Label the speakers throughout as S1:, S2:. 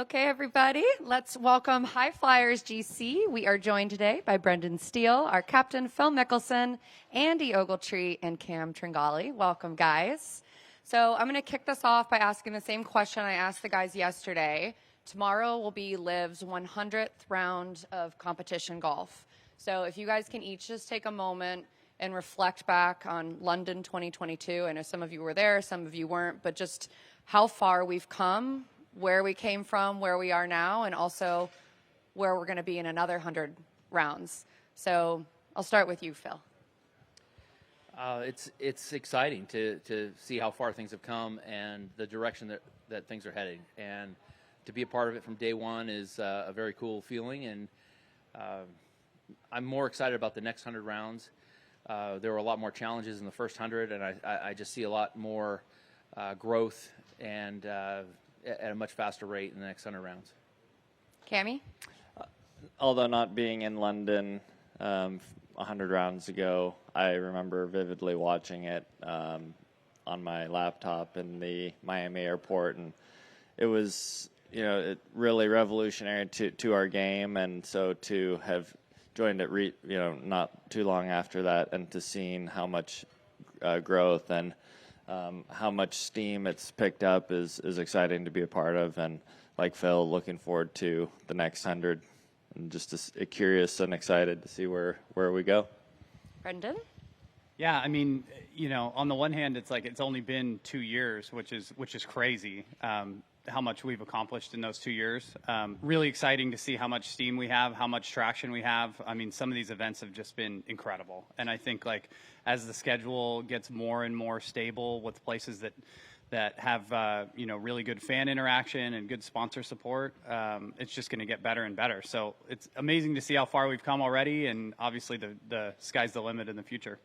S1: Okay, everybody, let's welcome HyFlyers GC. We are joined today by Brendan Steele, our captain, Phil Mickelson, Andy Ogletree, and Cam Tringali. Welcome, guys. So I'm going to kick this off by asking the same question I asked the guys yesterday. Tomorrow will be LIV's 100th round of competition golf. So if you guys can each just take a moment and reflect back on London 2022. I know some of you were there, some of you weren't, but just how far we've come, where we came from, where we are now, and also where we're going to be in another 100 rounds. So I'll start with you, Phil.
S2: It's exciting to see how far things have come and the direction that things are heading. And to be a part of it from day one is a very cool feeling. And I'm more excited about the next 100 rounds. There were a lot more challenges in the first 100, and I just see a lot more growth and at a much faster rate in the next 100 rounds.
S1: Cammie?
S3: Although not being in London 100 rounds ago, I remember vividly watching it on my laptop in the Miami airport, and it was, it really revolutionary to our game, and so to have joined it, not too long after that, and to seeing how much growth and how much steam it's picked up is exciting to be a part of. And like Phil, looking forward to the next 100 and just curious and excited to see where we go.
S1: Brendan?
S4: Yeah, I mean, on the one hand, it's like it's only been 2 years, which is crazy. How much we've accomplished in those 2 years. Really exciting to see how much steam we have, how much traction we have. I mean, some of these events have just been incredible. And I think as the schedule gets more and more stable with places that have, really good fan interaction and good sponsor support, it's just going to get better and better. So it's amazing to see how far we've come already. And obviously the sky's the limit in the future.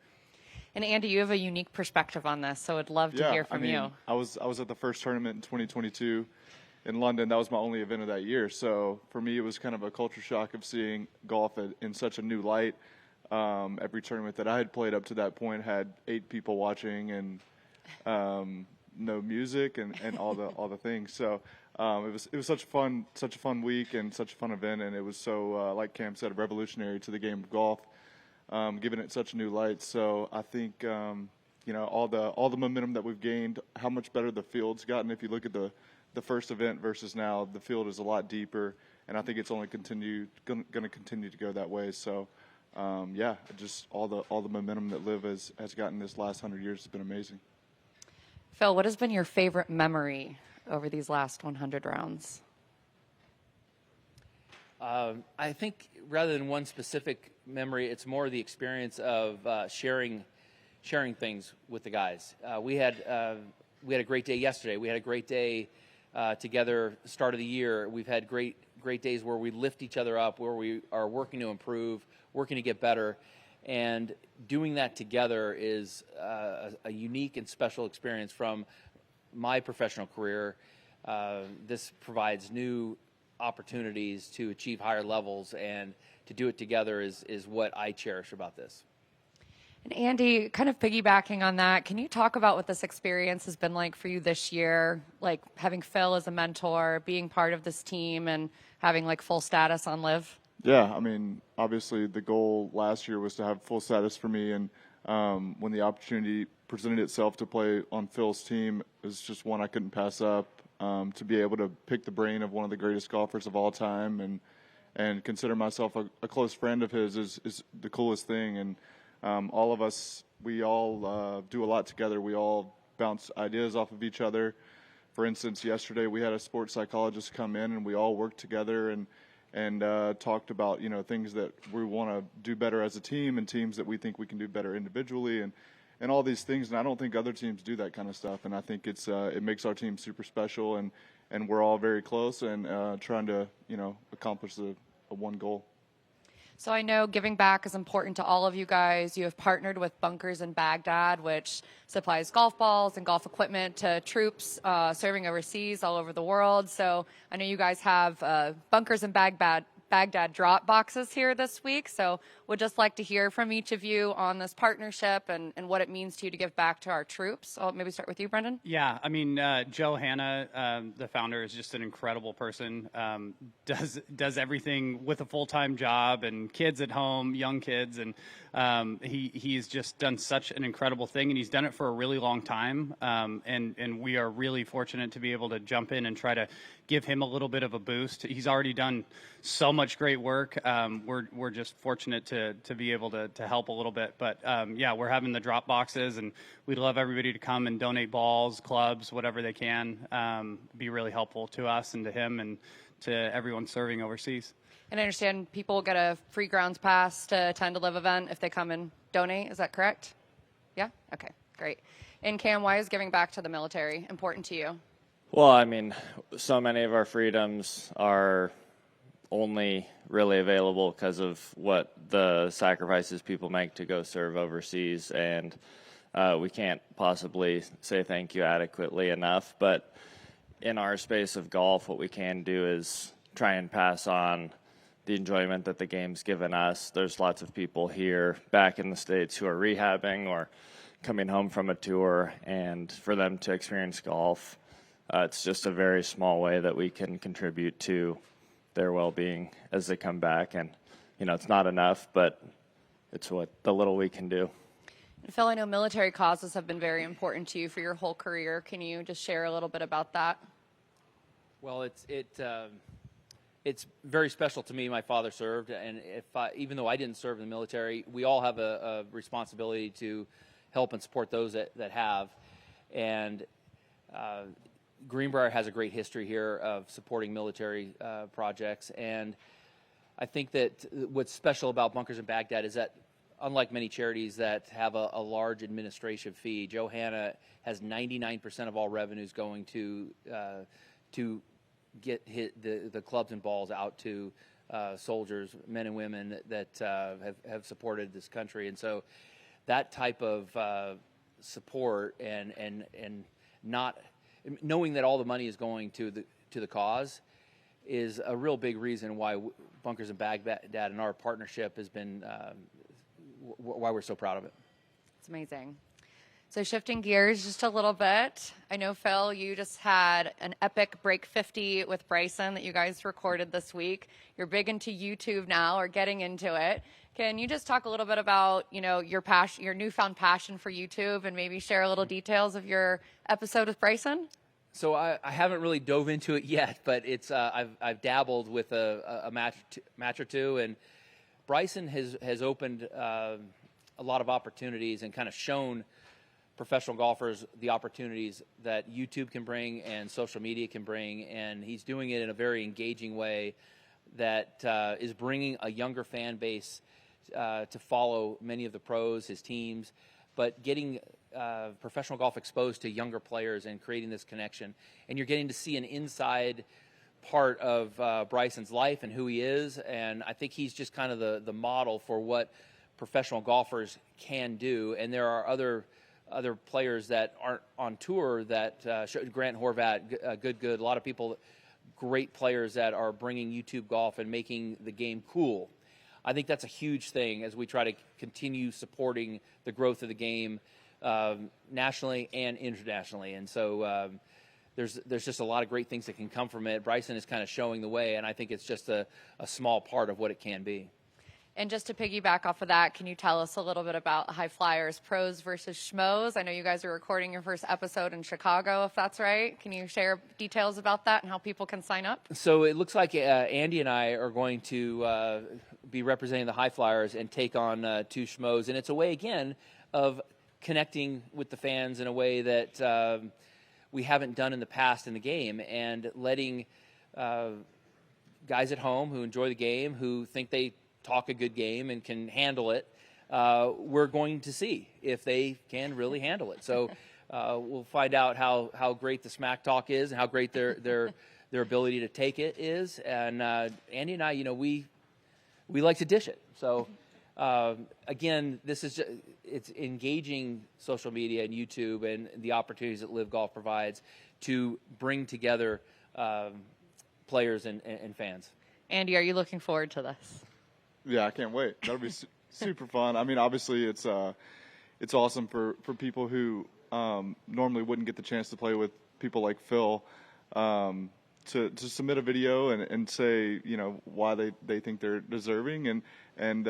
S1: And Andy, you have a unique perspective on this, so I'd love to hear from you.
S5: I was at the first tournament in 2022 in London. That was my only event of that year. So for me, it was kind of a culture shock of seeing golf in such a new light. Every tournament that I had played up to that point had 8 people watching and no music and all the things. So it was such a fun week and such a fun event, and it was so like Cam said, revolutionary to the game of golf. Giving it such a new light. So I think, all the momentum that we've gained, how much better the field's gotten. If you look at the first event versus now, the field is a lot deeper, and I think it's only going to continue to go that way. So, just all the momentum that LIV has gotten this last 100 years has been amazing.
S1: Phil, what has been your favorite memory over these last 100 rounds?
S2: I think rather than one specific memory, it's more the experience of sharing things with the guys. We had a great day yesterday. We had a great day together, start of the year. We've had great days where we lift each other up, where we are working to improve, working to get better, and doing that together is a unique and special experience from my professional career. This provides new opportunities to achieve higher levels, and to do it together is what I cherish about this.
S1: And Andy, kind of piggybacking on that, can you talk about what this experience has been like for you this year, like having Phil as a mentor, being part of this team, and having full status on LIV?
S5: Yeah, I mean, obviously the goal last year was to have full status for me, and when the opportunity presented itself to play on Phil's team, it was just one I couldn't pass up. To be able to pick the brain of one of the greatest golfers of all time and consider myself a close friend of his is the coolest thing. And all of us, we all do a lot together. We all bounce ideas off of each other. For instance, yesterday we had a sports psychologist come in, and we all worked together and talked about things that we want to do better as a team and teams that we think we can do better individually and all these things. And I don't think other teams do that kind of stuff. And I think it makes our team super special, and we're all very close and trying to accomplish the one goal.
S1: So I know giving back is important to all of you guys. You have partnered with Bunkers in Baghdad, which supplies golf balls and golf equipment to troops serving overseas all over the world. So I know you guys have Bunkers in Baghdad Baghdad drop boxes here this week. So would just like to hear from each of you on this partnership and what it means to you to give back to our troops. I'll maybe start with you, Brendan.
S4: Yeah, I mean, Joe Hanna, the founder, is just an incredible person. Does everything with a full-time job and kids at home, young kids, and he's just done such an incredible thing, and he's done it for a really long time. And we are really fortunate to be able to jump in and try to give him a little bit of a boost. He's already done so much great work. We're just fortunate to be able to help a little bit. But yeah, we're having the drop boxes, and we'd love everybody to come and donate balls, clubs, whatever they can. Be really helpful to us and to him and to everyone serving overseas.
S1: And I understand people get a free grounds pass to attend a LIV event if they come and donate. Is that correct? Yeah? Okay, great. And Cam, why is giving back to the military important to you?
S3: Well, I mean, so many of our freedoms are only really available because of what the sacrifices people make to go serve overseas, and we can't possibly say thank you adequately enough. But in our space of golf, what we can do is try and pass on the enjoyment that the game's given us. There's lots of people here back in the States who are rehabbing or coming home from a tour, and for them to experience golf, it's just a very small way that we can contribute to their well-being as they come back. And, you know, it's not enough, but it's what the little we can do.
S1: Phil, I know military causes have been very important to you for your whole career. Can you just share a little bit about that?
S2: Well, it's very special to me. My father served, and even though I didn't serve in the military, we all have a responsibility to help and support those that have. And Greenbrier has a great history here of supporting military projects. And I think that what's special about Bunkers in Baghdad is that, unlike many charities that have a large administration fee, Joe Hanna has 99% of all revenues going to get the clubs and balls out to soldiers, men and women that have supported this country. And so that type of support and not knowing that all the money is going to the cause is a real big reason why Bunkers in Baghdad and our partnership has been why we're so proud of it.
S1: It's amazing. So shifting gears just a little bit, I know, Phil, you just had an epic break 50 with Bryson that you guys recorded this week. You're big into YouTube now, or getting into it. Can you just talk a little bit about, you know, your passion, your newfound passion for YouTube, and maybe share a little details of your episode with Bryson?
S2: So I haven't really dove into it yet, but it's I've dabbled with a match or two, and Bryson has opened a lot of opportunities and kind of shown professional golfers the opportunities that YouTube can bring and social media can bring, and he's doing it in a very engaging way that is bringing a younger fan base to follow many of the pros, his teams, but getting professional golf exposed to younger players and creating this connection. And you're getting to see an inside part of Bryson's life and who he is, and I think he's just kind of the model for what professional golfers can do. And there are other players that aren't on tour that Grant Horvat, good, a lot of people, great players that are bringing YouTube golf and making the game cool. I think that's a huge thing as we try to continue supporting the growth of the game nationally and internationally. And so there's just a lot of great things that can come from it. Bryson is kind of showing the way, and I think it's just a small part of what it can be.
S1: And just to piggyback off of that, can you tell us a little bit about HyFlyers Pros versus Schmoes? I know you guys are recording your first episode in Chicago, if that's right. Can you share details about that and how people can sign up?
S2: So it looks like Andy and I are going to be representing the HyFlyers and take on two Schmoes. And it's a way, again, of connecting with the fans in a way that we haven't done in the past in the game, and letting guys at home who enjoy the game, who think they talk a good game and can handle it, we're going to see if they can really handle it. So we'll find out how great the smack talk is and how great their ability to take it is. And Andy and I, you know, we like to dish it. So again, this is it's engaging social media and YouTube and the opportunities that LIV Golf provides to bring together players and fans.
S1: Andy, are you looking forward to this?
S5: Yeah, I can't wait. That'll be super fun. I mean, obviously, it's awesome for people who normally wouldn't get the chance to play with people like Phil, to submit a video and say, you know, why they think they're deserving, and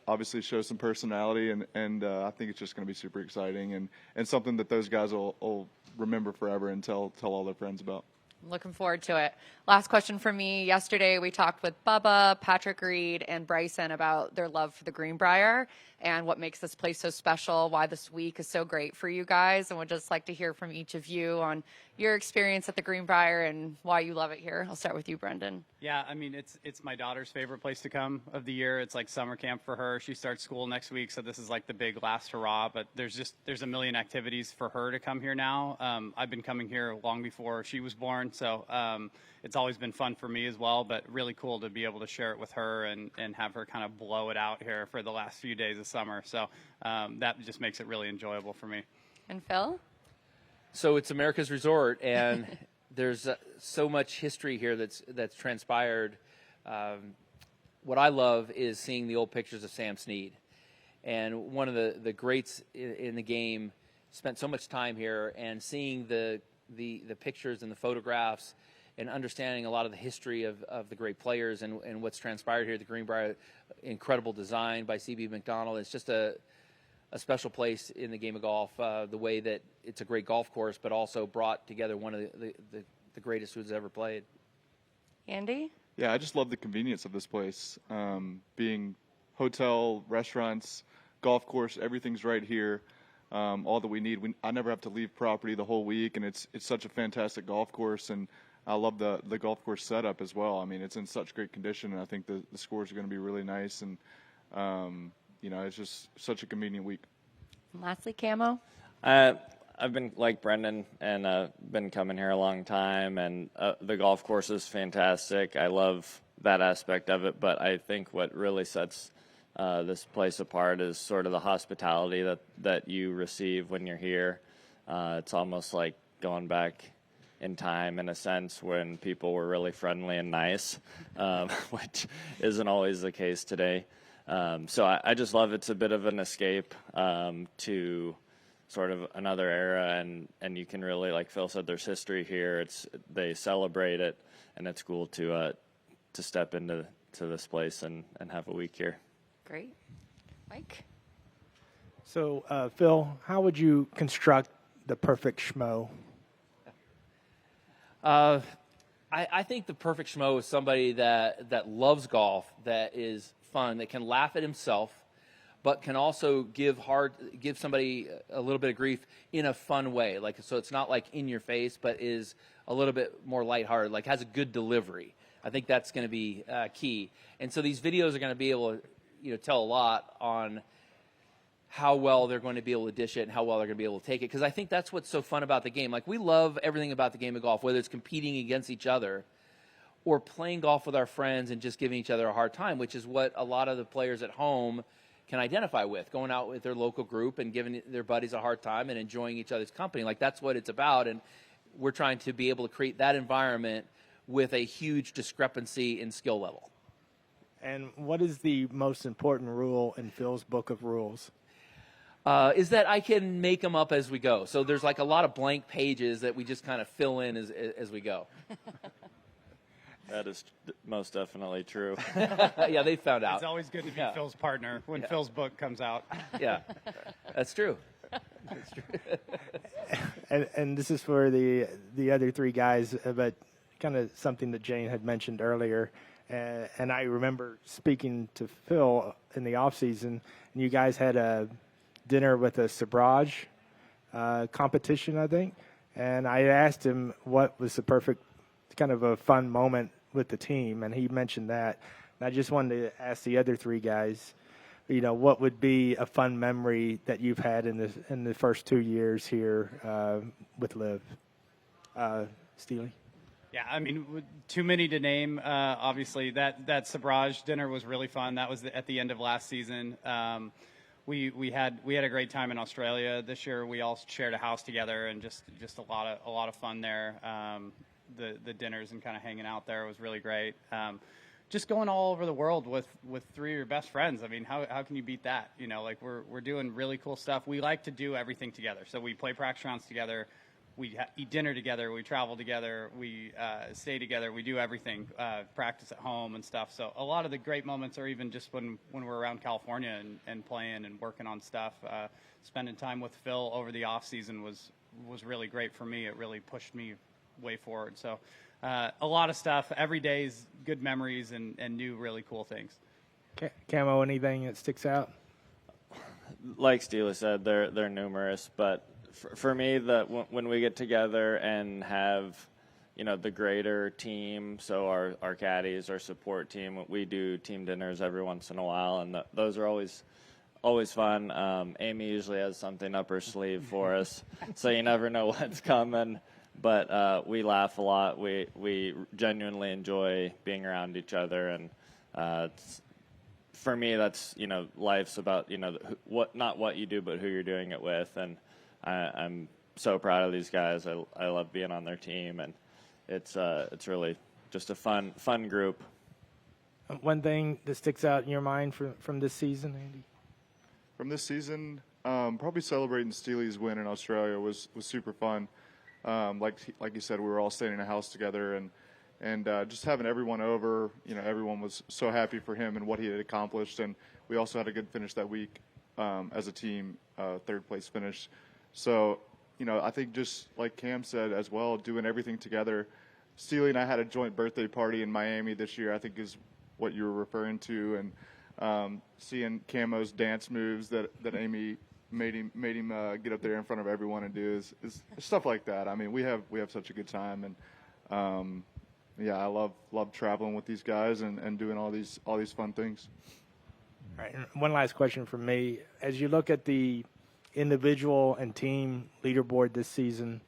S5: obviously show some personality, and I think it's just going to be super exciting and something that those guys will remember forever and tell all their friends about.
S1: I'm looking forward to it. Last question for me. Yesterday, we talked with Bubba, Patrick Reed, and Bryson about their love for the Greenbrier and what makes this place so special, why this week is so great for you guys, and would just like to hear from each of you on your experience at the Greenbrier and why you love it here. I'll start with you, Brendan.
S4: Yeah, I mean, it's my daughter's favorite place to come of the year. It's like summer camp for her. She starts school next week, so this is like the big last hurrah. But there's a million activities for her to come here now. I've been coming here long before she was born, so it's always been fun for me as well, but really cool to be able to share it with her and have her kind of blow it out here for the last few days of summer. So that just makes it really enjoyable for me.
S1: And Phil?
S2: So it's America's resort, and there's so much history here that's transpired. What I love is seeing the old pictures of Sam Snead. And one of the greats in the game spent so much time here, and seeing the pictures and the photographs and understanding a lot of the history of the great players and what's transpired here at the Greenbrier. Incredible design by C.B. McDonald. It's just a special place in the game of golf, the way that it's a great golf course, but also brought together one of the greatest who's ever played.
S1: Andy?
S5: Yeah, I just love the convenience of this place. Being hotel, restaurants, golf course, everything's right here. All that we need. I never have to leave property the whole week, and it's such a fantastic golf course, and I love the golf course setup as well. I mean, it's in such great condition, and I think the scores are going to be really nice, and you know, it's just such a convenient week.
S1: And lastly, Camo?
S3: I've been like Brendan, and been coming here a long time, and the golf course is fantastic. I love that aspect of it, but I think what really sets this place apart is sort of the hospitality that you receive when you're here. It's almost like going back in time, in a sense, when people were really friendly and nice, which isn't always the case today. So I just love it's a bit of an escape to sort of another era, and you can really, like Phil said, there's history here. They celebrate it, and it's cool to step into this place and have a week here.
S1: Great. Mike?
S6: So, Phil, how would you construct the perfect schmo?
S2: I think the perfect schmo is somebody that loves golf, that is fun, that can laugh at himself, but can also give somebody a little bit of grief in a fun way. Like, so it's not like in your face, but is a little bit more lighthearted, like has a good delivery. I think that's going to be key. And so these videos are going to be able to, tell a lot on how well they're going to be able to dish it and how well they're going to be able to take it. Because I think that's what's so fun about the game. Like, we love everything about the game of golf, whether it's competing against each other or playing golf with our friends and just giving each other a hard time, which is what a lot of the players at home can identify with, going out with their local group and giving their buddies a hard time and enjoying each other's company. Like, that's what it's about. And we're trying to be able to create that environment with a huge discrepancy in skill level.
S6: And what is the most important rule in Phil's book of rules?
S2: Is that I can make them up as we go. So there's like a lot of blank pages that we just kind of fill in as we go.
S3: That is most definitely true.
S2: Yeah, they found out.
S4: It's always good to be Phil's partner when Phil's book comes out.
S2: Yeah, that's true. That's true.
S6: And this is for the other three guys, but kind of something that Jane had mentioned earlier. And I remember speaking to Phil in the off season, and you guys had a dinner with a sabrage competition, I think. And I asked him what was the perfect kind of a fun moment with the team, and he mentioned that. And I just wanted to ask the other three guys, what would be a fun memory that you've had in the first 2 years here with LIV? Steely?
S4: Yeah, I mean, too many to name. Obviously, that sabrage dinner was really fun. That was at the end of last season. We had a great time in Australia this year. We all shared a house together, and just a lot of fun there. The dinners and kind of hanging out there was really great. just going all over the world with three of your best friends. I mean, how can you beat that? You know, like we're doing really cool stuff. We like to do everything together. So we play practice rounds together. We eat dinner together. We travel together. We stay together. We do everything, practice at home and stuff. So a lot of the great moments are even just when we're around California and playing and working on stuff. Spending time with Phil over the off season was really great for me. It really pushed me way forward. So a lot of stuff. Every day is good memories and new really cool things.
S6: Camo, anything that sticks out?
S3: Like Steele said, they're numerous, but for me, when we get together and have, you know, the greater team, so our caddies, our support team, we do team dinners every once in a while, and those are always fun. Amy usually has something up her sleeve for us, so you never know what's coming. But we laugh a lot. We genuinely enjoy being around each other, and for me, that's, you know, life's about, you know, not what you do, but who you're doing it with, and I'm so proud of these guys. I love being on their team, and it's really just a fun group.
S6: One thing that sticks out in your mind from this season, Andy?
S5: From this season, probably celebrating Steely's win in Australia was super fun. Like you said, we were all staying in a house together, and just having everyone over. You know, everyone was so happy for him and what he had accomplished, and we also had a good finish that week as a team, third place finish. So, you know, I think just like Cam said as well, doing everything together. Steely and I had a joint birthday party in Miami this year, I think is what you were referring to, and seeing Camo's dance moves that Amy made him get up there in front of everyone and do is stuff like that. I mean, we have such a good time, and yeah, I love traveling with these guys and doing all these fun things.
S6: All right. One last question from me. As you look at the individual and team leaderboard this season,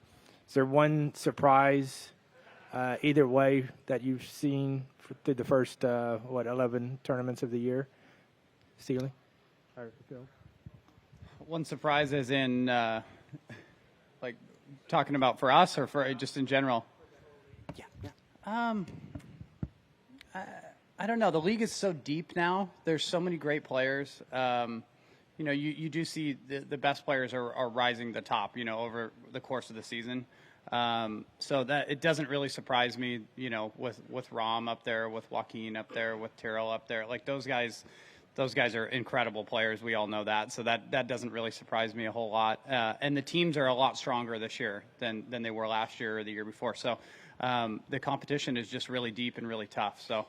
S6: is there one surprise either way that you've seen through the first 11 tournaments of the year? Steely? Or Phil?
S4: One surprise as in like talking about for us or for just in general? Yeah. I don't know. The league is so deep now. There's so many great players. You know, you do see the best players are rising to the top, you know, over the course of the season. So that it doesn't really surprise me, you know, with Rom up there, with Joaquin up there, with Tyrrell up there. Like those guys are incredible players. We all know that. So that doesn't really surprise me a whole lot. And the teams are a lot stronger this year than they were last year or the year before. So the competition is just really deep and really tough. So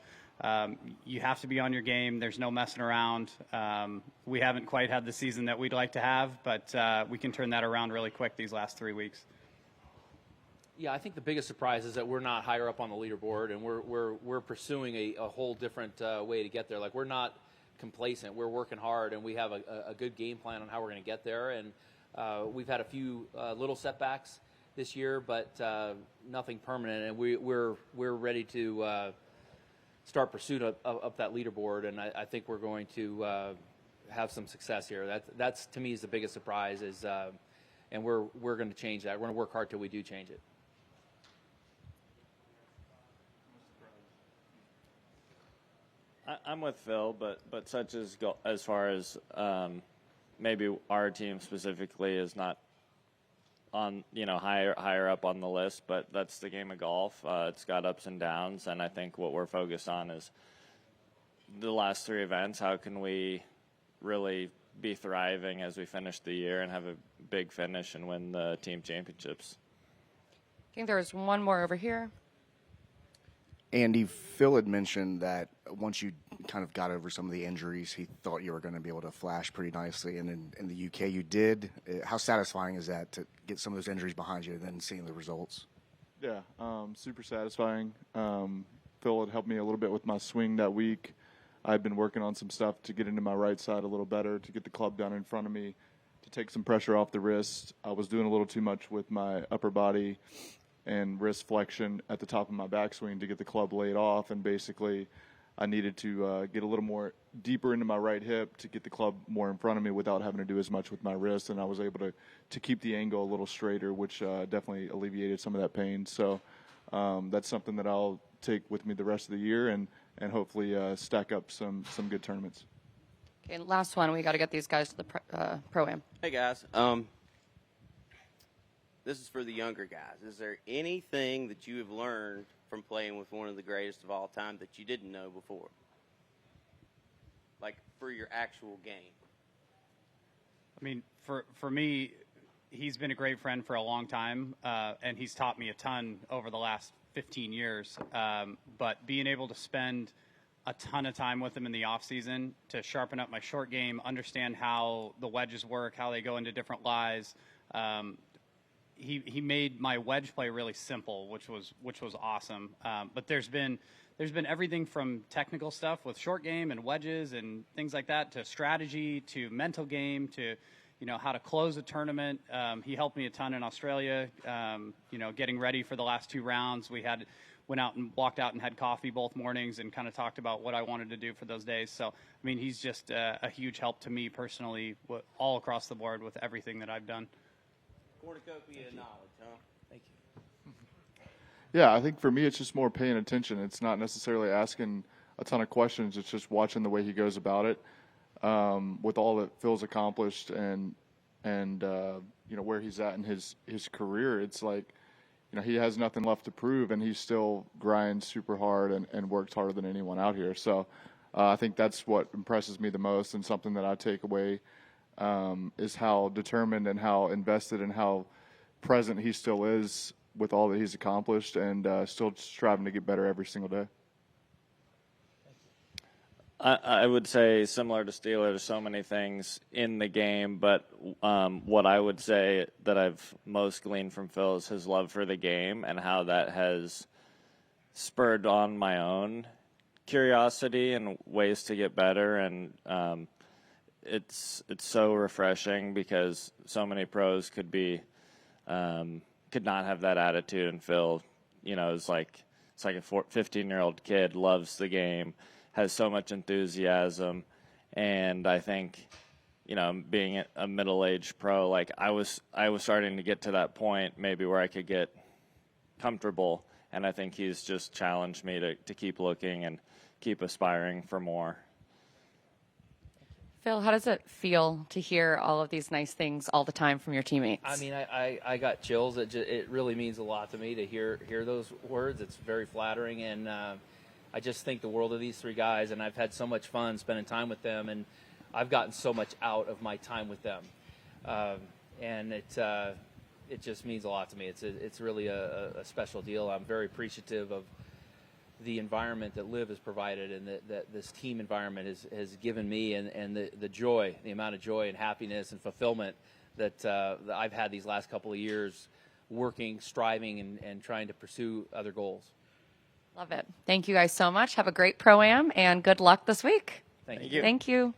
S4: you have to be on your game. There's no messing around. We haven't quite had the season that we'd like to have, but we can turn that around really quick these last 3 weeks.
S2: Yeah, I think the biggest surprise is that we're not higher up on the leaderboard, and we're pursuing a whole different way to get there. Like, we're not complacent. We're working hard, and we have a good game plan on how we're going to get there. And we've had a few little setbacks this year, but nothing permanent. And we're ready to start pursuit up that leaderboard, and I think we're going to have some success here. That's to me is the biggest surprise. And we're going to change that. We're going to work hard till we do change it.
S3: I'm with Phil, but such as far as maybe our team specifically is not on, you know, higher up on the list, but that's the game of golf. It's got ups and downs, and I think what we're focused on is the last 3 events. How can we really be thriving as we finish the year and have a big finish and win the team championships?
S1: I think there's one more over here.
S7: Andy, Phil had mentioned that once you kind of got over some of the injuries, he thought you were going to be able to flash pretty nicely. And in the UK, you did. How satisfying is that to get some of those injuries behind you and then seeing the results?
S5: Yeah, super satisfying. Phil had helped me a little bit with my swing that week. I've been working on some stuff to get into my right side a little better, to get the club down in front of me, to take some pressure off the wrist. I was doing a little too much with my upper body and wrist flexion at the top of my backswing to get the club laid off, and basically I needed to get a little more deeper into my right hip to get the club more in front of me without having to do as much with my wrist, and I was able to keep the angle a little straighter, which definitely alleviated some of that pain. So that's something that I'll take with me the rest of the year and and hopefully stack up some good tournaments.
S1: Okay, last one. We got to get these guys to the pro-am.
S8: Hey guys, this is for the younger guys. Is there anything that you have learned from playing with one of the greatest of all time that you didn't know before? Like for your actual game?
S4: I mean, for me, he's been a great friend for a long time, and he's taught me a ton over the last 15 years. But being able to spend a ton of time with him in the off season to sharpen up my short game, understand how the wedges work, how they go into different lies. He made my wedge play really simple, which was awesome. But there's been everything from technical stuff with short game and wedges and things like that to strategy to mental game to how to close a tournament. He helped me a ton in Australia. Getting ready for the last 2 rounds, went out and walked out and had coffee both mornings and kind of talked about what I wanted to do for those days. So, I mean, he's just a huge help to me personally, all across the board with everything that I've done.
S8: Cornucopia of knowledge, huh?
S2: Thank you.
S5: Yeah, I think for me it's just more paying attention. It's not necessarily asking a ton of questions. It's just watching the way he goes about it. With all that Phil's accomplished and where he's at in his career, it's like he has nothing left to prove, and he still grinds super hard and works harder than anyone out here. So I think that's what impresses me the most, and something that I take away is how determined and how invested and how present he still is with all that he's accomplished, and still striving to get better every single day.
S3: I would say similar to Steele, there's so many things in the game, but what I would say that I've most gleaned from Phil is his love for the game and how that has spurred on my own curiosity and ways to get better. And it's so refreshing because so many pros could not have that attitude, and Phil, is like a 15-year-old kid, loves the game, has so much enthusiasm. And I think, being a middle-aged pro, like I was starting to get to that point maybe where I could get comfortable, and I think he's just challenged me to keep looking and keep aspiring for more.
S1: Phil, how does it feel to hear all of these nice things all the time from your teammates?
S2: I mean, I got chills. It really means a lot to me to hear those words. It's very flattering, and I just think the world of these 3 guys, and I've had so much fun spending time with them, and I've gotten so much out of my time with them, and it just means a lot to me. It's really a special deal. I'm very appreciative of the environment that LIV has provided, and that this team environment has given me, and the joy, the amount of joy and happiness and fulfillment that I've had these last couple of years working, striving, and trying to pursue other goals.
S1: Love it. Thank you guys so much. Have a great pro-am, and good luck this week.
S2: Thank you.
S1: Thank you.